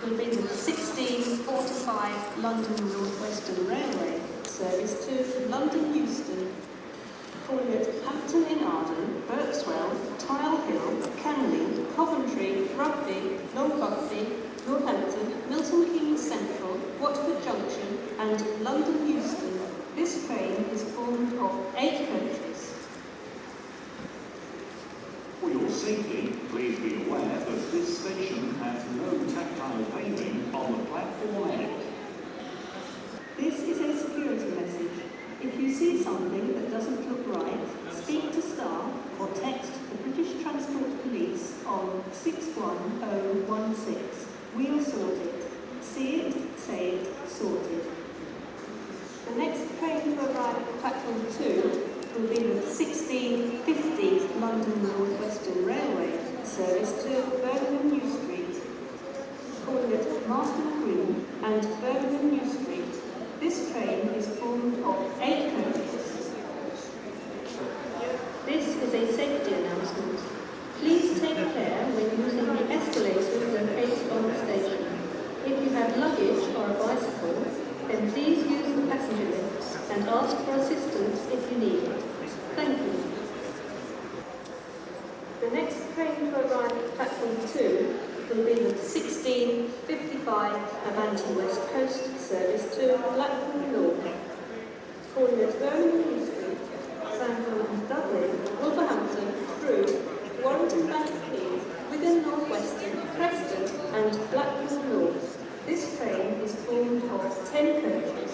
will be the 1645 London Northwestern Railway service to London Euston, calling at Hampton in Arden, Birkswell, Tile Hill, Canley, Coventry, Rugby, Long Buckby, Northampton, Milton Keynes Central, Watford Junction and London Euston. This train is formed of 8 coaches. For your safety, please be aware that this station has no tactile paving on the platform edge. This is a security message. If you see something that doesn't look right, speak to staff or text the British Transport Police on 61016. We'll sort it. See it, say it, sort it. The next train to arrive at platform 2 will be the 1650 London Northwestern Railway service to Birmingham New Street, calling at Marston Green and Birmingham New Street. This train is formed of 8 coaches. This is a safety announcement. Please take care when using the escalators located on the station. If you have luggage or a bicycle, then please use the passenger lifts and ask for assistance if you need it. Thank you. The next train to arrive at platform 2 will be the 1655 Avanti West Coast service to Blackpool North, calling at Birmingham New Street, Sandham and Dublin, Wolverhampton, Crewe, Warrington Bank-Keys, Wigan Northwestern, Preston and Blackpool North. This train is formed of 10 coaches.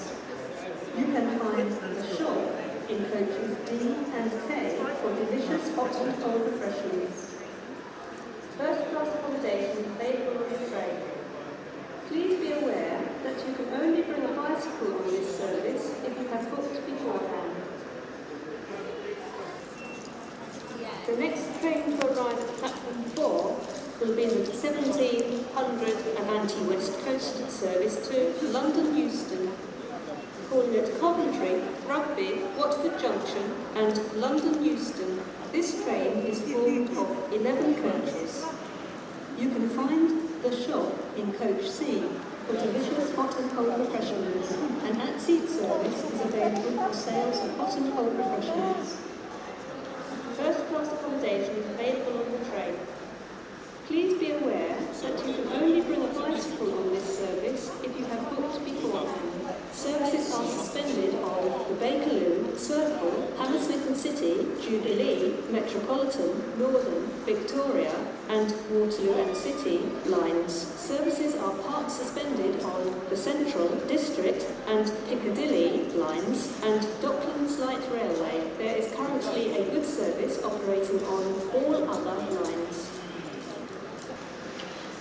You can find the shop in coaches D and K for delicious hot and cold refreshments. First class accommodation available on the train. Please be aware that you can only bring a bicycle on this service if you have booked beforehand. The next train to arrive at platform 4 will be the 1700 Avanti West Coast service to London Euston, calling at Coventry, Rugby, Watford Junction and London Euston. This train is formed of 11 coaches. You can find the shop in coach C for delicious hot and cold refreshments, and at-seat service is available for sales of hot and cold refreshments. First class accommodation is available on the train. Please be aware that you can only bring a bicycle on this service if you have booked beforehand. Services are suspended on the Bakerloo, Circle, Hammersmith and City, Jubilee, Metropolitan, Northern, Victoria and Waterloo and City lines. Services are part suspended on the Central, District and Piccadilly lines and Docklands Light Railway. There is currently a good service operating on all other lines.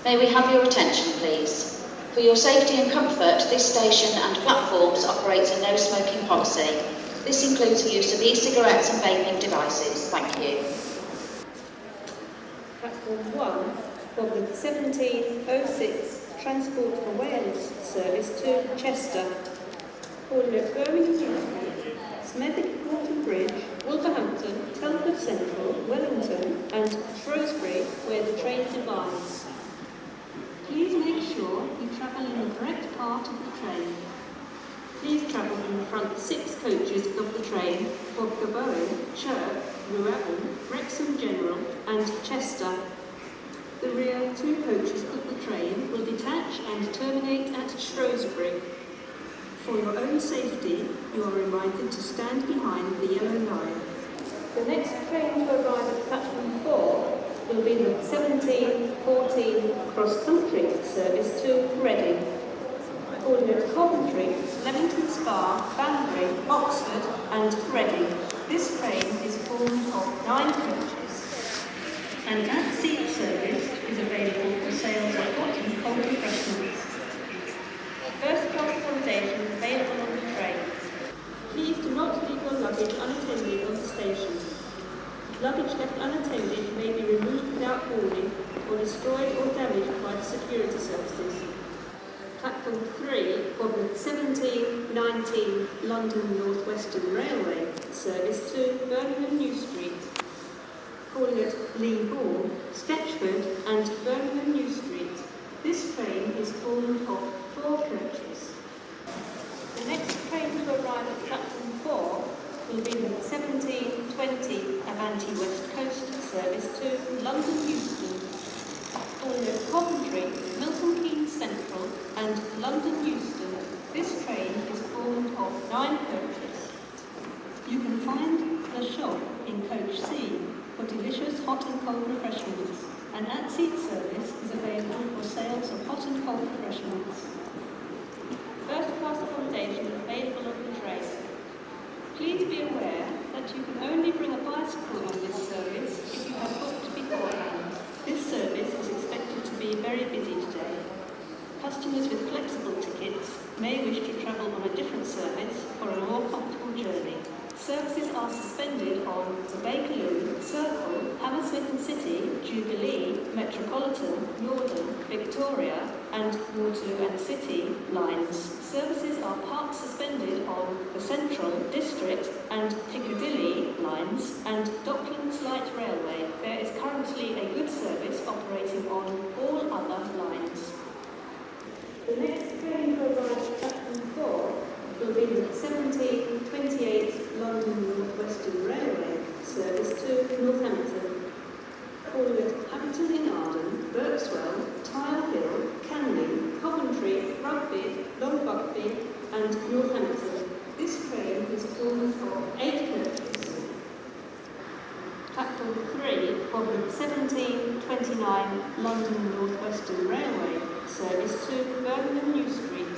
May we have your attention, please? For your safety and comfort, this station and platforms operate a no smoking policy. This includes the use of e-cigarettes and vaping devices. Thank you. Platform 1 for the 1706 Transport for Wales service to Chester, calling at Birmingham, Smethwick Water Bridge, Wolverhampton, Telford Central, Wellington and Shrewsbury, where the train divides. Please make sure you travel in the correct part of the train. Please travel in the front 6 coaches of the train for Gabowen, Chirk, Rewabon, Wrexham General and Chester. The rear 2 coaches of the train will detach and terminate at Shrewsbury. For your own safety, you are reminded to stand behind the yellow line. The next train to arrive at platform 4 will be the 1714 cross-country service to Reading, calling at Coventry, Leamington Spa, Banbury, Oxford and Reading. This train is formed of 9 coaches. An at-seat service is available for sales of hot and cold refreshments. First class accommodation is available on the train. Please do not leave your luggage unattended on the station. Luggage left unattended may be removed without warning or destroyed or damaged by the security services. Platform 3 of the 1719 London Northwestern Railway service to Birmingham New Street, calling at Lee Hall, Stechford and Birmingham New Street. This train is formed of 4 coaches. The next train to arrive at platform 4 will be the 17:20 Avanti West Coast service to London Euston, calling at Coventry, Milton Keynes Central and London Euston. This train is formed of 9 coaches. You can find the shop in coach C for delicious hot and cold refreshments. An at-seat service is available for sales of hot and cold refreshments. First-class accommodation available on the train. Please be aware that you can only bring a bicycle on this service if you have booked beforehand. This service is expected to be very busy today. Customers with flexible tickets may wish to travel on a different service for a more comfortable journey. Services are suspended on the Bakerloo, Circle, Hammersmith City, Jubilee, Metropolitan, Northern, Victoria and Waterloo and City lines. Services are part suspended on the Central, District and Piccadilly lines and Docklands Light Railway. There is currently a good service operating on all other lines. The next train to arrive at platform 4 will be the 17:28 London Northwestern Railway service to Northampton, calling at Hampton in Arden, Berkswell, Tile Hill, Canning, Coventry, Rugby, Long Buckby and Northampton. This train is formed of 8 coaches. Platform 3 of the 17:29 London Northwestern Railway service to Birmingham New Street,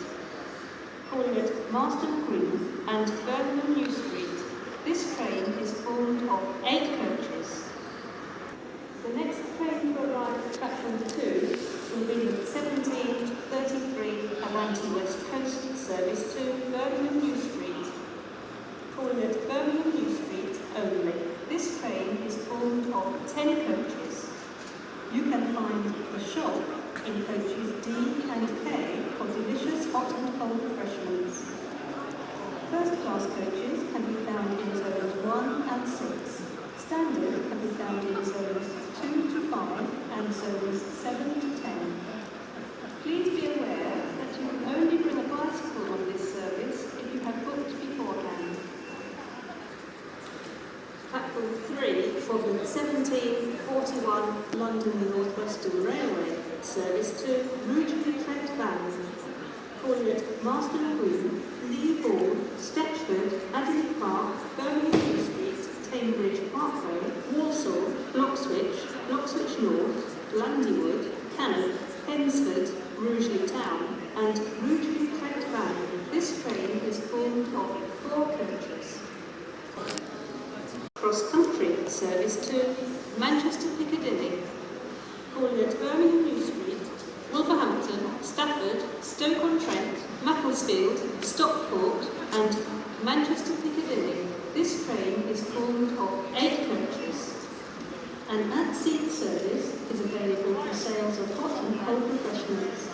calling at Marston Green and Birmingham New Street. This train is formed of 8 coaches. The next train to arrive at platform 2 will be the 17:33 Avanti West Coast service to Birmingham New Street, calling at Birmingham New Street only. This train is formed of 10 coaches. You can find the shop in coaches D and K for delicious hot and cold refreshments. First-class coaches can be found in zones 1 and 6. Standard can be found in zones 2 to 5 and zones 7 to 10. Please be aware that you can only bring a bicycle on this service if you have booked beforehand. Platform 3 for the 17:41 London Northwestern Railway service to Rugeley Trent Valley, calling at Marston Green, Lee Hall, Stechford, Adderley Park, Birmingham New Street, Cambridge Parkway, Walsall, Bloxwich North, Landywood, Cannock, Hensford, Rugeley Town and Rugeley Trent Valley. This train is formed of 4 coaches. Cross-country service to Manchester Piccadilly, calling at Birmingham New Street, Wolverhampton, Stafford, Stoke-on-Trent, Macclesfield, Stockport and Manchester Piccadilly. This train is formed of 8 coaches. An at-seat service is available for sales of hot and cold refreshments.